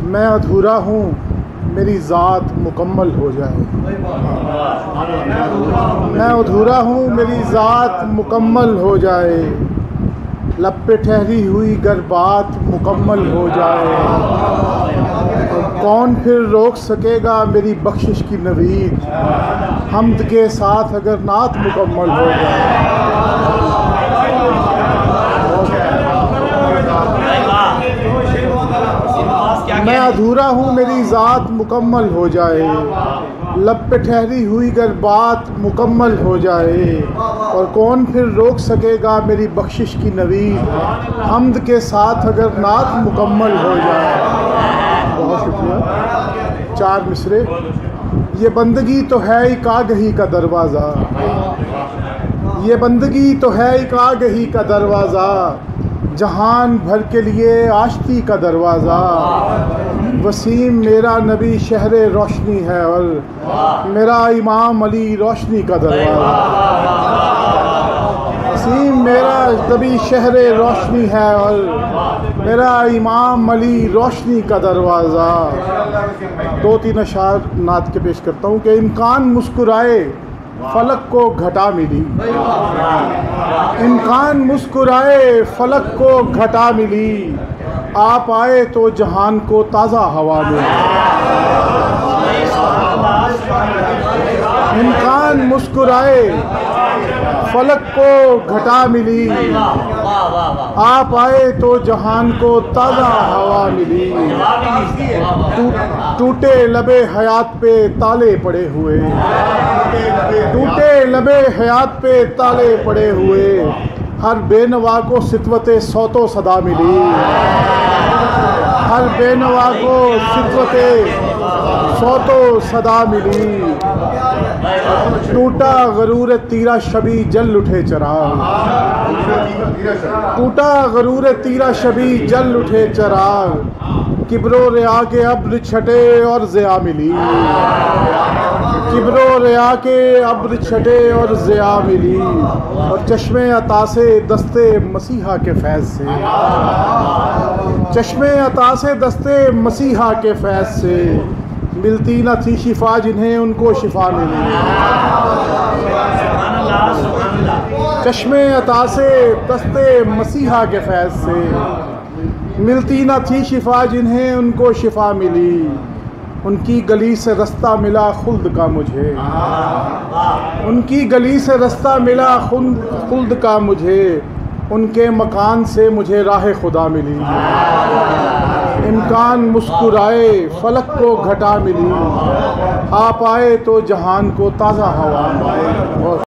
मैं अधूरा हूँ, मेरी ज़ात मुकम्मल हो जाए। मैं अधूरा हूँ, मेरी ज़ात मुकम्मल हो जाए। लब पे ठहरी हुई गर बात मुकम्मल हो जाए। और कौन फिर रोक सकेगा मेरी बख्शिश की नवीद, हम्द के साथ अगर नात मुकम्मल हो जाए। मैं अधूरा हूँ, मेरी ज़ात मुकम्मल हो जाए। लब पे ठहरी हुई गर बात मुकम्मल हो जाए। और कौन फिर रोक सकेगा मेरी बख्शिश की नवीद, हम्द के साथ अगर नात मुकम्मल हो जाए। बहुत शुक्रिया। 4 मिसरे। ये बंदगी तो है एक आगही का दरवाज़ा, ये बंदगी तो है एक आगही का दरवाज़ा, जहान भर के लिए आश्ती का दरवाज़ा। वसीम मेरा नबी शहरे रोशनी है और मेरा इमाम अली रोशनी का दरवाज़ा। वसीम मेरा नबी शहरे रोशनी है और मेरा इमाम अली रोशनी का दरवाज़ा। 2-3 अशार नात के पेश करता हूँ कि इम्कान मुस्कुराए फलक को घटा मिली, इम्कान मुस्कुराए फलक को घटा मिली, आप आए तो जहान को ताज़ा हवा मिली। इम्कान मुस्कुराए फलक को घटा मिली, आप आए तो जहान को ताज़ा हवा मिली। टूटे लबे हयात पे ताले पड़े हुए, टूटे लबे हयात पे ताले पड़े हुए, हर बेनवा को सितवते सौतो सदा मिली। हर बेनवा को सितवते सौतो सदा मिली। टूटा गरूर तीरा शबी जल उठे चराग, टूटा गरूर तीरा शबी जल उठे चराग, किब्रो रिया के अब्र छटे और ज़िया मिली। किब्रो रिया के अब्र छटे और ज़िया मिली। और चश्मे अता से दस्ते मसीहा के फैज़ से, चश्मे अता से दस्ते मसीहा के फैज़ से, मिलती न थी शिफा जिन्हें उनको शिफा मिली। चश्मे अता से दस्ते मसीहा के फैज़ से, मिलती न थी शिफा जिन्हें उनको शिफा मिली। उनकी गली से रास्ता मिला खुल्द का मुझे, उनकी गली से रास्ता मिला खुल्द का मुझे, उनके मकान से मुझे राह खुदा मिली। इम्कान मुस्कुराए फलक को घटा मिली, आप आए तो जहान को ताज़ा हवा मिली।